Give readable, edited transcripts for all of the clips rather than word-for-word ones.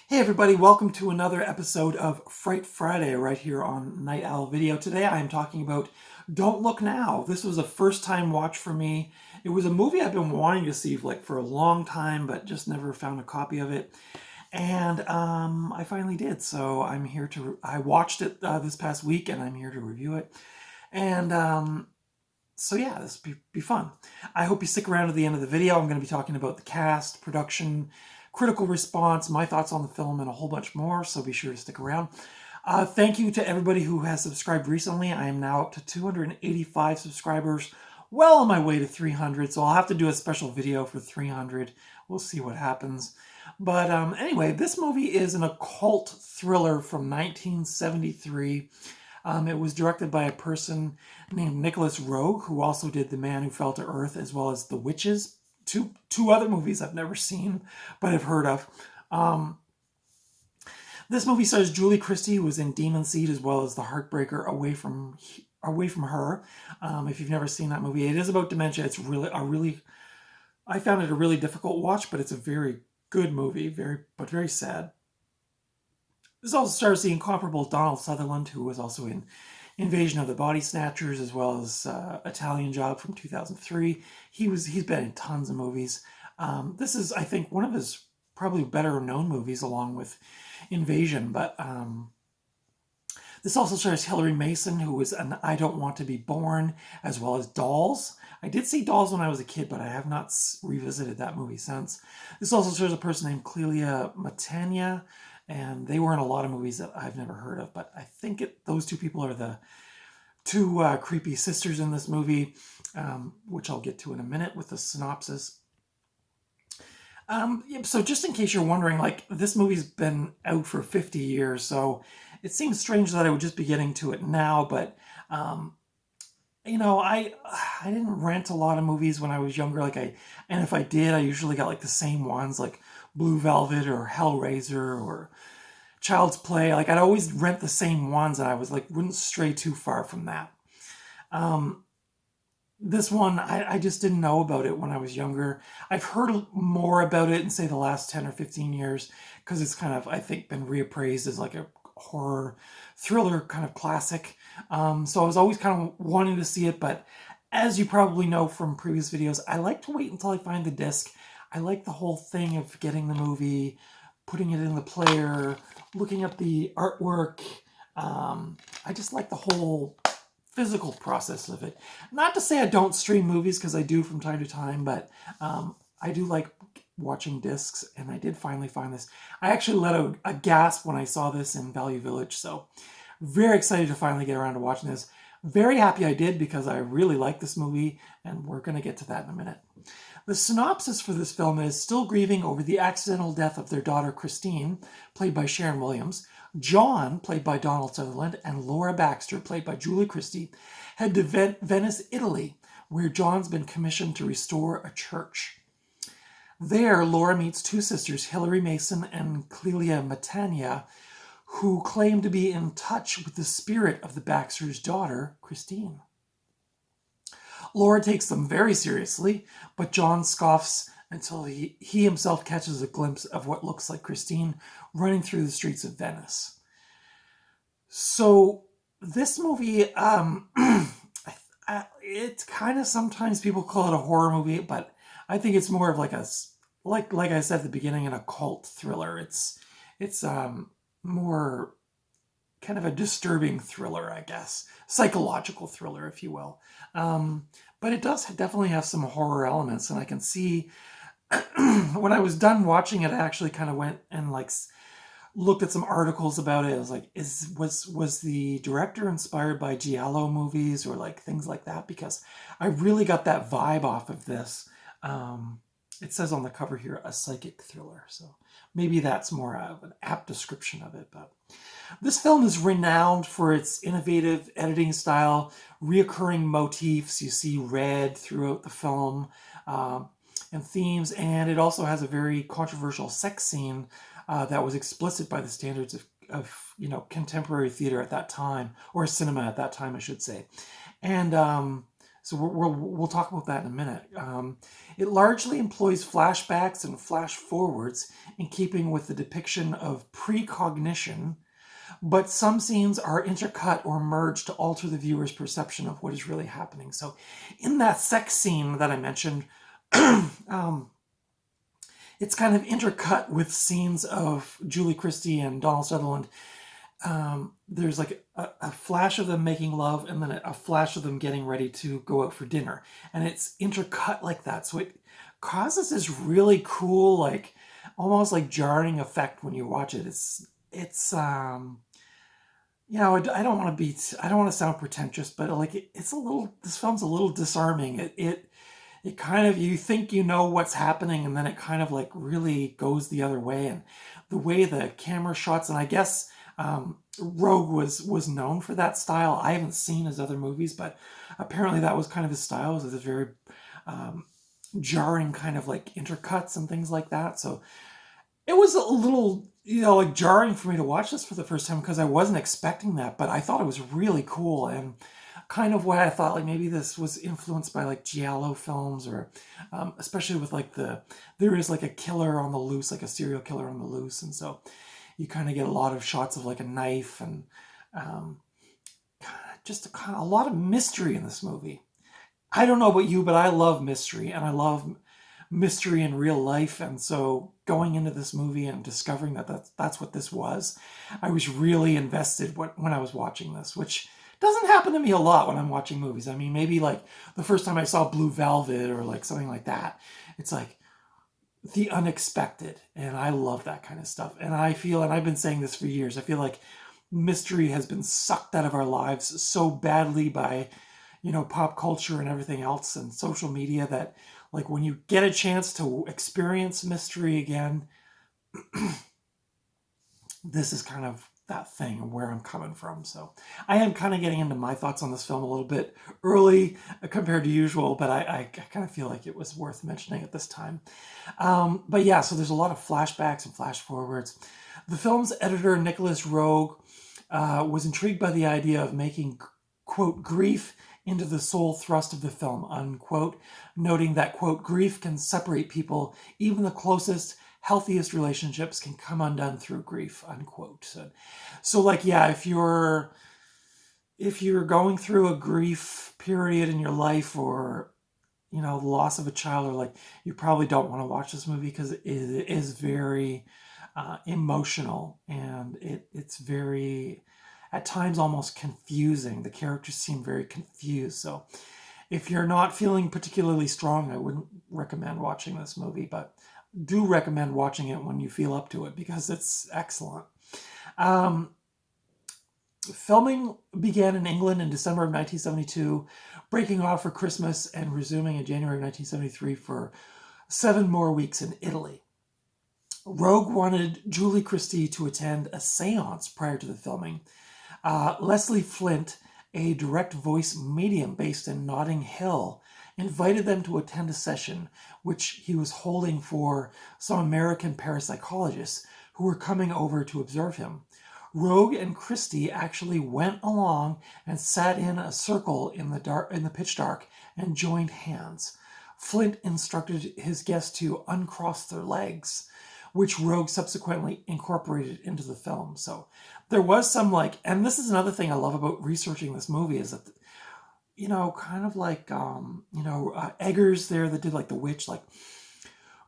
Hey everybody, welcome to another episode of Fright Friday right here on Night Owl Video. Today I am talking about Don't Look Now. This was a first time watch for me. It was a movie I've been wanting to see for a long time, but just never found a copy of it. And I finally did, so I watched it this past week and I'm here to review it. And so yeah, this will be fun. I hope you stick around to the end of the video. I'm going to be talking about the cast, production, critical response, my thoughts on the film, and a whole bunch more, so be sure to stick around. Thank you to everybody who has subscribed recently. I am now up to 285 subscribers, well on my way to 300, so I'll have to do a special video for 300. We'll see what happens. But anyway, this movie is an occult thriller from 1973. It was directed by a person named Nicholas Roeg, who also did The Man Who Fell to Earth, as well as The Witches, two other movies I've never seen, but I've heard of. This movie stars Julie Christie, who was in Demon Seed, as well as The Heartbreaker, Away from Her. If you've never seen that movie, it is about dementia. It's I found it a really difficult watch, but it's a very good movie, very sad. This also stars the incomparable Donald Sutherland, who was also in Invasion of the Body Snatchers, as well as Italian Job from 2003. He's been in tons of movies. This is, I think, one of his probably better known movies, along with Invasion. But this also stars Hilary Mason, who was in I Don't Want to Be Born, as well as Dolls. I did see Dolls when I was a kid, but I have not revisited that movie since. This also stars a person named Clelia Matania, and they were in a lot of movies that I've never heard of, but I think those two people are the two creepy sisters in this movie, which I'll get to in a minute with the synopsis. So just in case you're wondering, this movie's been out for 50 years, so it seems strange that I would just be getting to it now, but I didn't rent a lot of movies when I was younger. And if I did, I usually got the same ones, like Blue Velvet or Hellraiser or Child's Play. I'd always rent the same ones, and I was wouldn't stray too far from that. This one, I just didn't know about it when I was younger. I've heard more about it in, say, the last 10 or 15 years, because it's kind of, I think, been reappraised as a horror thriller kind of classic. So I was always kind of wanting to see it, but as you probably know from previous videos, I like to wait until I find the disc. I like the whole thing of getting the movie, putting it in the player, looking at the artwork. I just like the whole physical process of it. Not to say I don't stream movies, because I do from time to time, but I do like watching discs, and I did finally find this. I actually let a gasp when I saw this in Value Village, so very excited to finally get around to watching this. Very happy I did, because I really like this movie, and we're going to get to that in a minute. The synopsis for this film is: still grieving over the accidental death of their daughter Christine, played by Sharon Williams, John, played by Donald Sutherland, and Laura Baxter, played by Julie Christie, head to Venice, Italy, where John's been commissioned to restore a church. There, Laura meets two sisters, Hilary Mason and Clelia Matania, who claim to be in touch with the spirit of the Baxter's daughter, Christine. Laura takes them very seriously, but John scoffs until he himself catches a glimpse of what looks like Christine running through the streets of Venice. So this movie, it's kind of, sometimes people call it a horror movie, but I think it's more of like I said at the beginning, an occult thriller. It's more kind of a disturbing thriller, I guess. Psychological thriller, if you will. But it does definitely have some horror elements, and I can see when I was done watching it, I actually kind of went and looked at some articles about it. I was like, was the director inspired by giallo movies or things like that? Because I really got that vibe off of this. It says on the cover here, a psychic thriller. So maybe that's more of an apt description of it. But this film is renowned for its innovative editing style, reoccurring motifs. You see red throughout the film, and themes. And it also has a very controversial sex scene that was explicit by the standards of contemporary theater at that time, or cinema at that time, I should say. And So we'll talk about that in a minute. It largely employs flashbacks and flash forwards in keeping with the depiction of precognition, but some scenes are intercut or merged to alter the viewer's perception of what is really happening. So in that sex scene that I mentioned, it's kind of intercut with scenes of Julie Christie and Donald Sutherland. There's like a flash of them making love and then a flash of them getting ready to go out for dinner. And it's intercut like that. So it causes this really cool, like almost like jarring effect when you watch it. It's you know, I don't want to sound pretentious, but like this film's a little disarming. It kind of, you think you know what's happening, and then it kind of like really goes the other way. And the way the camera shots, and I guess Roeg was known for that style. I haven't seen his other movies, but apparently that was kind of his style. It was a very jarring kind of like intercuts and things like that. So it was a little, like jarring for me to watch this for the first time because I wasn't expecting that, but I thought it was really cool. And kind of why I thought like maybe this was influenced by like giallo films, or especially with like there is like a killer on the loose, like a serial killer on the loose. And so you kind of get a lot of shots of like a knife and just a lot of mystery in this movie. I don't know about you, but I love mystery, and I love mystery in real life. And so going into this movie and discovering that that's what this was, I was really invested when I was watching this, which doesn't happen to me a lot when I'm watching movies. I mean, maybe like the first time I saw Blue Velvet or like something like that, it's like the unexpected. And I love that kind of stuff. And I feel, and I've been saying this for years, I feel like mystery has been sucked out of our lives so badly by, pop culture and everything else and social media, that like when you get a chance to experience mystery again, this is kind of that thing where I'm coming from. So I am kind of getting into my thoughts on this film a little bit early compared to usual, but I kind of feel like it was worth mentioning at this time. But yeah, so there's a lot of flashbacks and flash forwards. The film's editor, Nicholas Roeg, was intrigued by the idea of making, quote, grief into the sole thrust of the film, unquote, noting that, quote, grief can separate people. Even the closest, healthiest relationships can come undone through grief, unquote. So like, yeah, if you're going through a grief period in your life, or, the loss of a child, or like, you probably don't want to watch this movie because it is very emotional, and it's very, at times, almost confusing. The characters seem very confused. So if you're not feeling particularly strong, I wouldn't recommend watching this movie, but do recommend watching it when you feel up to it because it's excellent. Filming began in England in December of 1972, breaking off for Christmas and resuming in January of 1973 for 7 more weeks in Italy. Roeg wanted Julie Christie to attend a seance prior to the filming. Leslie Flint, a direct voice medium based in Notting Hill, invited them to attend a session which he was holding for some American parapsychologists who were coming over to observe him. Roeg and Christie actually went along and sat in a circle in the pitch dark and joined hands. Flint instructed his guests to uncross their legs, which Roeg subsequently incorporated into the film. So there was some and this is another thing I love about researching this movie, is that, kind of like, Eggers there that did like The Witch, like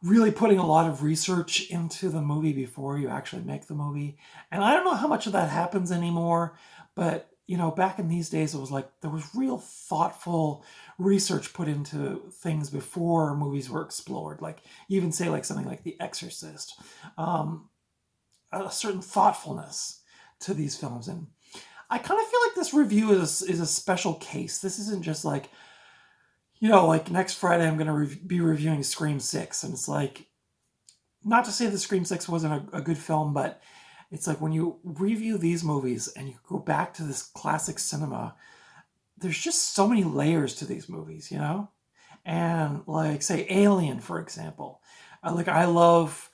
really putting a lot of research into the movie before you actually make the movie. And I don't know how much of that happens anymore, but, back in these days, it was like there was real thoughtful research put into things before movies were explored. Like even say like something like The Exorcist, a certain thoughtfulness to these films. And I kind of feel like this review is a special case. This isn't just like, like next Friday I'm going to be reviewing Scream 6. And it's like, not to say that Scream 6 wasn't a good film, but it's like when you review these movies and you go back to this classic cinema, there's just so many layers to these movies, And like, say, Alien, for example. I love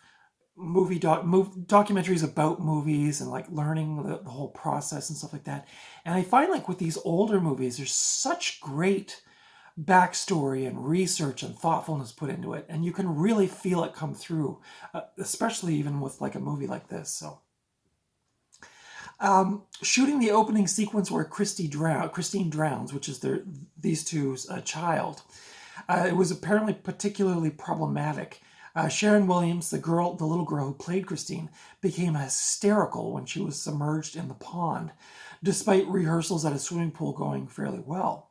documentaries about movies and like learning the whole process and stuff like that. And I find like with these older movies, there's such great backstory and research and thoughtfulness put into it, and you can really feel it come through, especially even with like a movie like this. So, shooting the opening sequence where Christine drowns, which is these two's child, it was apparently particularly problematic. Sharon Williams, the little girl who played Christine, became hysterical when she was submerged in the pond, despite rehearsals at a swimming pool going fairly well.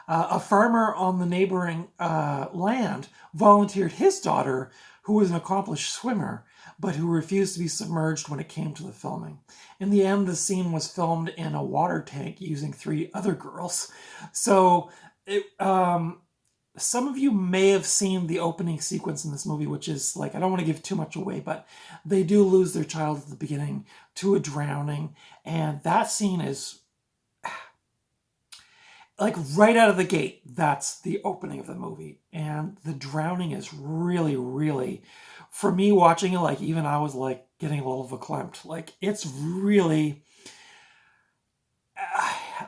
A farmer on the neighboring land volunteered his daughter, who was an accomplished swimmer, but who refused to be submerged when it came to the filming. In the end, the scene was filmed in a water tank using 3 other girls. So, some of you may have seen the opening sequence in this movie, which is like, I don't want to give too much away, but they do lose their child at the beginning to a drowning. And that scene is like right out of the gate. That's the opening of the movie. And the drowning is really, really, for me watching it, like even I was like getting a little verklempt. Like it's really,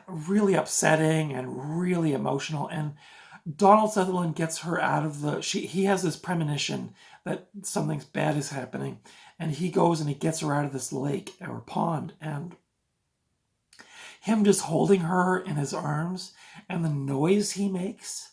really upsetting and really emotional. And Donald Sutherland gets her out of he has this premonition that something bad is happening, and he goes and he gets her out of this lake or pond, and him just holding her in his arms and the noise he makes,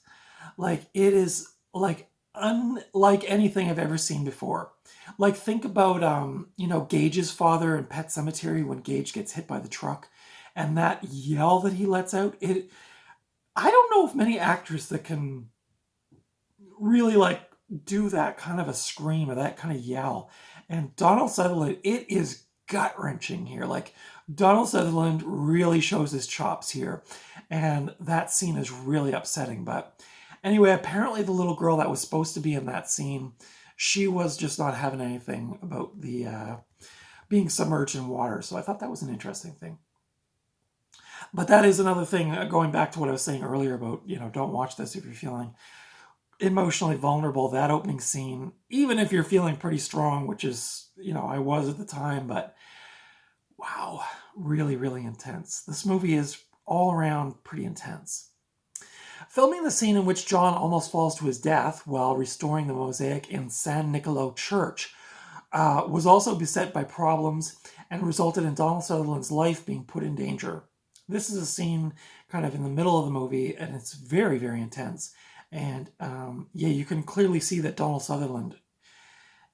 like it is like unlike anything I've ever seen before. Like think about Gage's father in Pet Sematary when Gage gets hit by the truck, and that yell that he lets out, I don't know if many actors that can really like do that kind of a scream or that kind of yell. And Donald Sutherland, it is gut-wrenching here. Like Donald Sutherland really shows his chops here. And that scene is really upsetting. But anyway, apparently the little girl that was supposed to be in that scene, she was just not having anything about the being submerged in water. So I thought that was an interesting thing. But that is another thing, going back to what I was saying earlier about, don't watch this if you're feeling emotionally vulnerable. That opening scene, even if you're feeling pretty strong, which is, I was at the time, but wow, really, really intense. This movie is all around pretty intense. Filming the scene in which John almost falls to his death while restoring the mosaic in San Nicolo Church was also beset by problems and resulted in Donald Sutherland's life being put in danger. This is a scene kind of in the middle of the movie, and it's very, very intense. And you can clearly see that Donald Sutherland,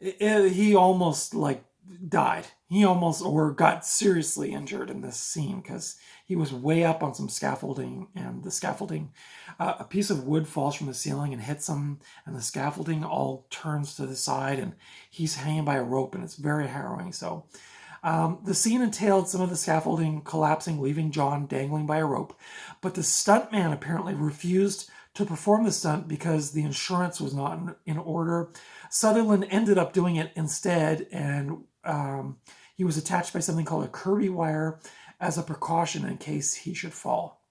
he almost like died. He almost or got seriously injured in this scene because he was way up on some scaffolding, and the scaffolding, a piece of wood falls from the ceiling and hits him, and the scaffolding all turns to the side, and he's hanging by a rope, and it's very harrowing. So the scene entailed some of the scaffolding collapsing, leaving John dangling by a rope. But the stuntman apparently refused to perform the stunt because the insurance was not in order. Sutherland ended up doing it instead, and he was attached by something called a Kirby wire as a precaution in case he should fall.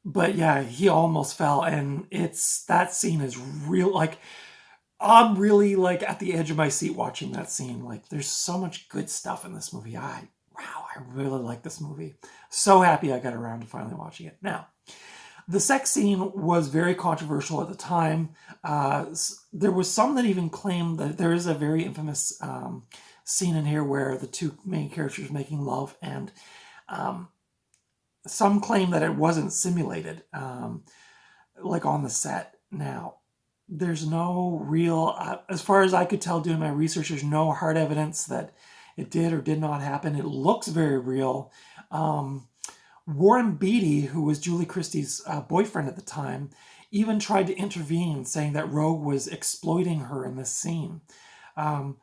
But yeah, he almost fell, and that scene is real. Like, I'm really like at the edge of my seat watching that scene. Like there's so much good stuff in this movie. I really like this movie. So happy I got around to finally watching it. Now, the sex scene was very controversial at the time. There was some that even claimed that there is a very infamous scene in here where the two main characters making love, and some claim that it wasn't simulated, like on the set. Now, there's no real, as far as I could tell doing my research, there's no hard evidence that it did or did not happen. It looks very real. Warren Beatty, who was Julie Christie's boyfriend at the time, even tried to intervene, saying that Roeg was exploiting her in this scene. When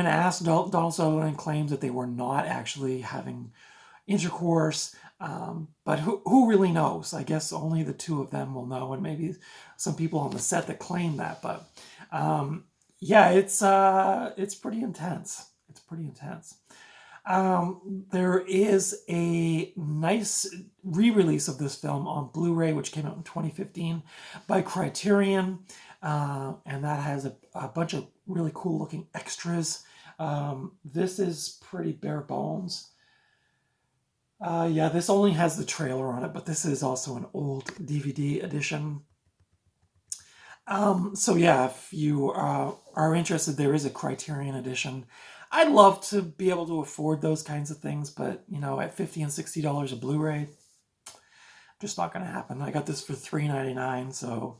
asked, Donald Sutherland claims that they were not actually having intercourse, but who really knows? I guess only the two of them will know, and maybe some people on the set that claim that. But it's pretty intense. It's pretty intense. There is a nice re-release of this film on Blu-ray, which came out in 2015 by Criterion, and that has a bunch of really cool looking extras. This is pretty bare bones. Yeah, this only has the trailer on it, but this is also an old DVD edition. So yeah, if you are interested, there is a Criterion edition. I'd love to be able to afford those kinds of things, but you know, at $50 and $60 a Blu-ray, just not going to happen. I got this for $3.99, so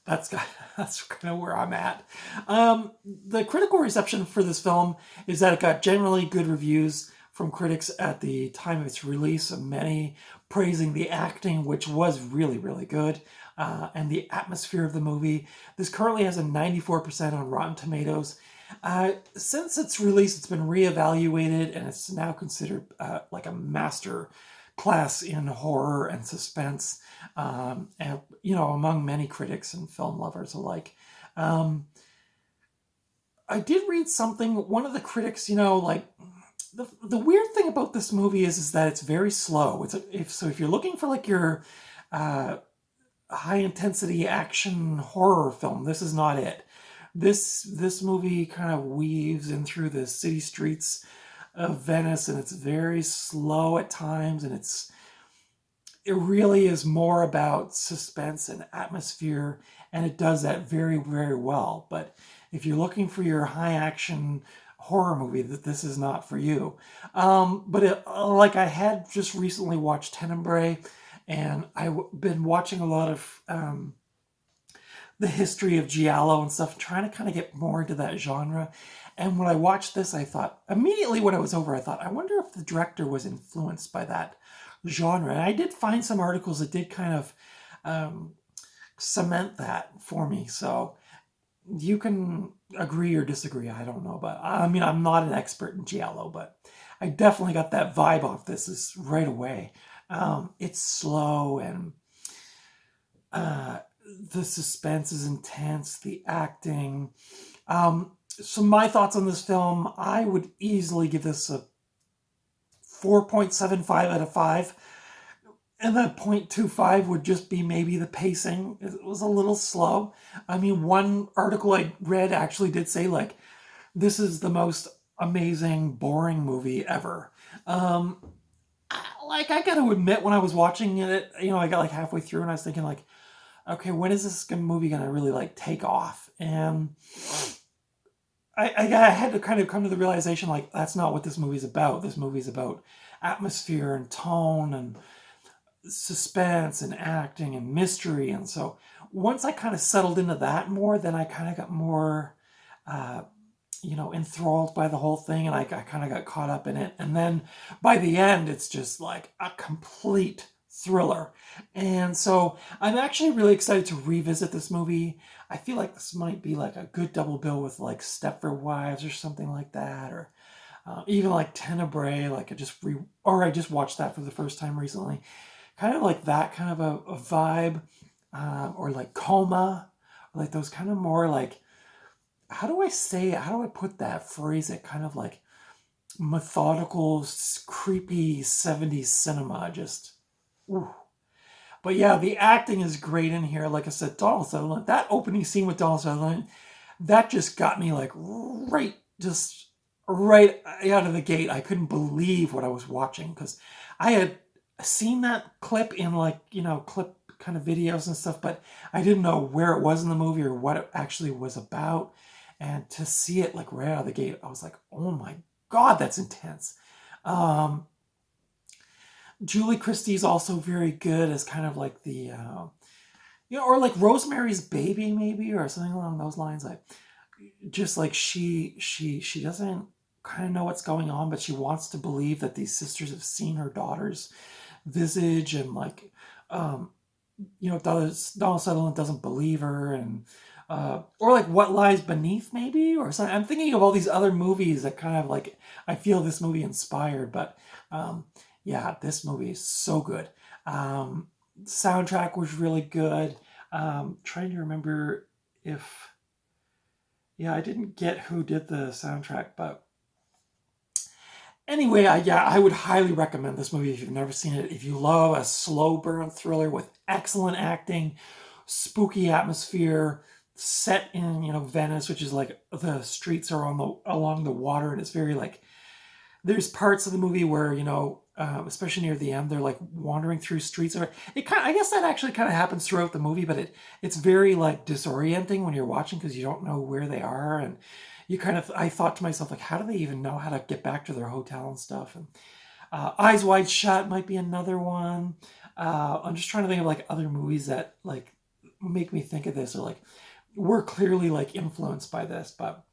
that's that's kind of where I'm at. The critical reception for this film is that it got generally good reviews from critics at the time of its release, many praising the acting, which was really, really good, and the atmosphere of the movie. This currently has a 94% on Rotten Tomatoes. Since its release, it's been reevaluated, and it's now considered like a master class in horror and suspense, and, you know, among many critics and film lovers alike. Um, I did read something. One of the critics, you know, like the weird thing about this movie is that it's very slow. If you're looking for like your uh, high intensity action horror film, this is not it. This movie kind of weaves in through the city streets of Venice, and it's very slow at times, and it really is more about suspense and atmosphere, and it does that very, very well. But if you're looking for your high action horror movie, that this is not for you. Like I had just recently watched Tenebrae, and I've been watching a lot of the history of giallo and stuff, trying to kind of get more into that genre. And when I watched this, I thought, immediately when it was over, I thought, I wonder if the director was influenced by that genre. And I did find some articles that did kind of cement that for me. So you can agree or disagree. I don't know. But I mean, I'm not an expert in giallo, but I definitely got that vibe off this right away. It's slow, and the suspense is intense, the acting. So my thoughts on this film, I would easily give this a 4.75 out of 5. And that 0.25 would just be maybe the pacing. It was a little slow. I mean, one article I read actually did say, like, this is the most amazing, boring movie ever. Like, I gotta admit, when I was watching it, you know, I got like halfway through and I was thinking, like, okay, when is this movie gonna really like take off? And I had to kind of come to the realization, like, that's not what this movie's about. This movie's about atmosphere and tone and suspense and acting and mystery. And so once I kind of settled into that more, then I kind of got more, you know, enthralled by the whole thing, and I kind of got caught up in it. And then by the end, it's just like a complete thriller. And so I'm actually really excited to revisit this movie. I feel like this might be like a good double bill with like Stepford Wives or something like that, or even like Tenebrae. Like I just watched that for the first time recently. Kind of like that kind of a vibe, or like Coma, or like those kind of more like, how do I say it? How do I put that, phrase it? Kind of like methodical, creepy 70s cinema. Just, ooh. But yeah, the acting is great in here. Like I said, Donald Sutherland, that opening scene with Donald Sutherland, that just got me like right out of the gate. I couldn't believe what I was watching, because I had seen that clip in like, you know, clip kind of videos and stuff, but I didn't know where it was in the movie or what it actually was about. And to see it like right out of the gate, I was like, oh my God, that's intense. Julie Christie's also very good as kind of like the, you know, or like Rosemary's Baby maybe, or something along those lines. Like, just like she doesn't kind of know what's going on, but she wants to believe that these sisters have seen her daughter's visage, and like, you know, Donald Sutherland doesn't believe her, and or like What Lies Beneath maybe, or something. I'm thinking of all these other movies that kind of like I feel this movie inspired, but yeah, this movie is so good. Soundtrack was really good. Trying to remember if, yeah, I didn't get who did the soundtrack, but anyway, I would highly recommend this movie if you've never seen it. If you love a slow burn thriller with excellent acting, spooky atmosphere, set in, you know, Venice, which is like the streets are along the water, and it's very like there's parts of the movie where, you know, especially near the end, they're like wandering through streets. Or it kind of, I guess that actually kind of happens throughout the movie, but it's very like disorienting when you're watching because you don't know where they are, and you kind of, I thought to myself like, how do they even know how to get back to their hotel and stuff? And Eyes Wide Shut might be another one. I'm just trying to think of like other movies that like make me think of this, or like we're clearly like influenced by this. But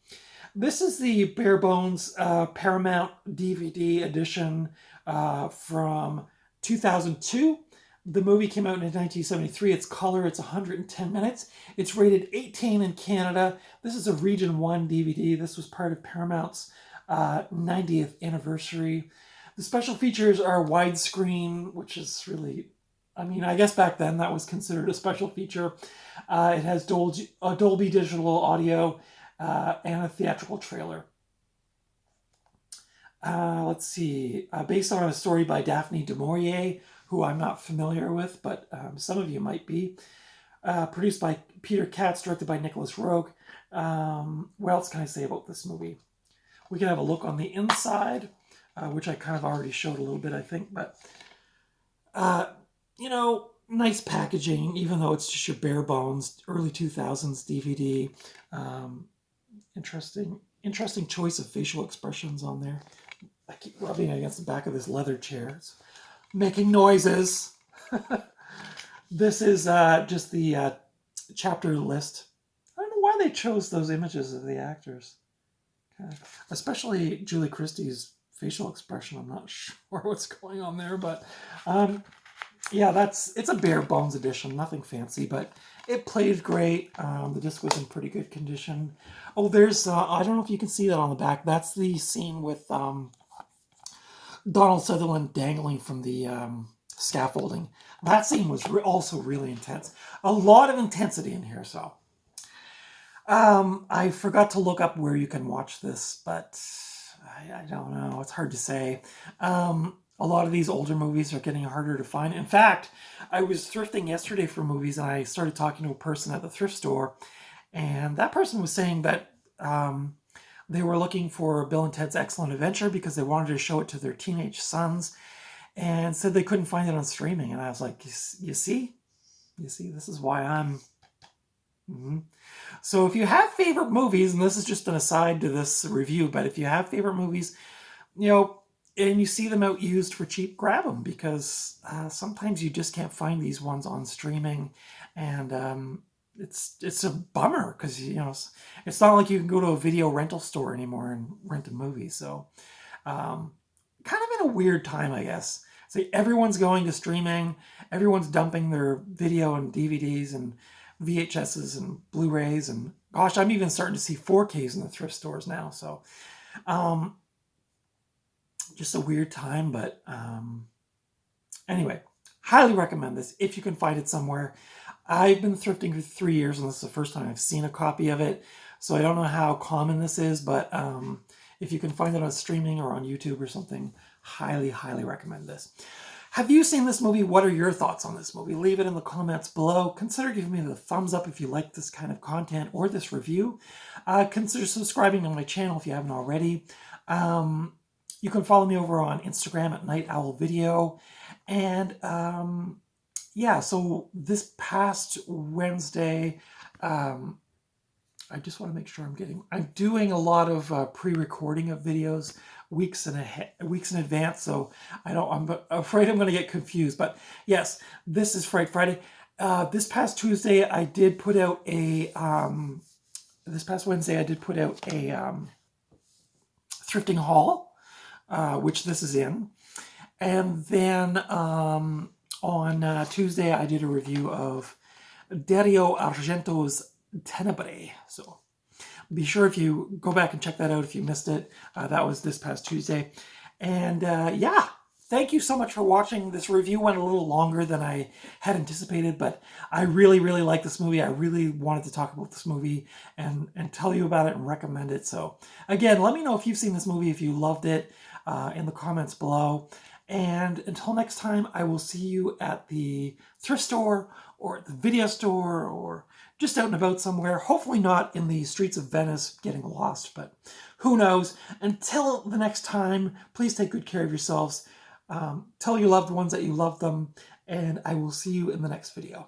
this is the bare bones Paramount DVD edition from 2002. The movie came out in 1973. It's color. It's 110 minutes. It's rated 18 in Canada. This is a Region 1 DVD. This was part of Paramount's 90th anniversary. The special features are widescreen, which is really, I mean, I guess back then that was considered a special feature. It has Dolby Digital audio and a theatrical trailer. Let's see. Based on a story by Daphne du Maurier, who I'm not familiar with, but some of you might be. Produced by Peter Katz, directed by Nicholas Roeg. What else can I say about this movie? We can have a look on the inside, which I kind of already showed a little bit, I think. But, you know, nice packaging, even though it's just your bare bones, early 2000s DVD. Interesting choice of facial expressions on there. I keep rubbing against the back of this leather chair. It's making noises. This is just the chapter list. I don't know why they chose those images of the actors. Especially Julie Christie's facial expression. I'm not sure what's going on there, but yeah, it's a bare bones edition, nothing fancy, but it played great. The disc was in pretty good condition. Oh, there's, I don't know if you can see that on the back. That's the scene with Donald Sutherland dangling from the scaffolding. That scene was also really intense. A lot of intensity in here, so. I forgot to look up where you can watch this, but I don't know. It's hard to say. A lot of these older movies are getting harder to find. In fact, I was thrifting yesterday for movies, and I started talking to a person at the thrift store, and that person was saying that they were looking for Bill and Ted's Excellent Adventure because they wanted to show it to their teenage sons, and said they couldn't find it on streaming. And I was like, you see, this is why I'm... Mm-hmm. So if you have favorite movies, and this is just an aside to this review, but if you have favorite movies, you know, and you see them out used for cheap, grab them, because sometimes you just can't find these ones on streaming, and it's a bummer because, you know, it's not like you can go to a video rental store anymore and rent a movie. So kind of in a weird time, I guess. So everyone's going to streaming, everyone's dumping their video and DVDs and VHSs and Blu-rays, and gosh, I'm even starting to see 4Ks in the thrift stores now. So just a weird time, but anyway, highly recommend this if you can find it somewhere. I've been thrifting for 3 years, and this is the first time I've seen a copy of it, so I don't know how common this is, but if you can find it on streaming or on YouTube or something, highly recommend this. Have you seen this movie? What are your thoughts on this movie? Leave it in the comments below. Consider giving me the thumbs up if you like this kind of content or this review. Consider subscribing to my channel if you haven't already. You can follow me over on Instagram at Night Owl Video. And yeah, so this past Wednesday, I just want to make sure I'm doing a lot of pre-recording of videos weeks in advance, so I'm afraid I'm going to get confused. But yes, this is Fright Friday. This past Tuesday, I did put out a this past Wednesday, I did put out a thrifting haul, which this is in. And then on Tuesday, I did a review of Dario Argento's Tenebrae. So be sure if you go back and check that out if you missed it. That was this past Tuesday. And yeah, thank you so much for watching. This review went a little longer than I had anticipated, but I really like this movie. I really wanted to talk about this movie and tell you about it and recommend it. So again, let me know if you've seen this movie, if you loved it, in the comments below. And until next time, I will see you at the thrift store or at the video store or just out and about somewhere. Hopefully not in the streets of Venice getting lost, but who knows. Until the next time, please take good care of yourselves. Tell your loved ones that you love them, and I will see you in the next video.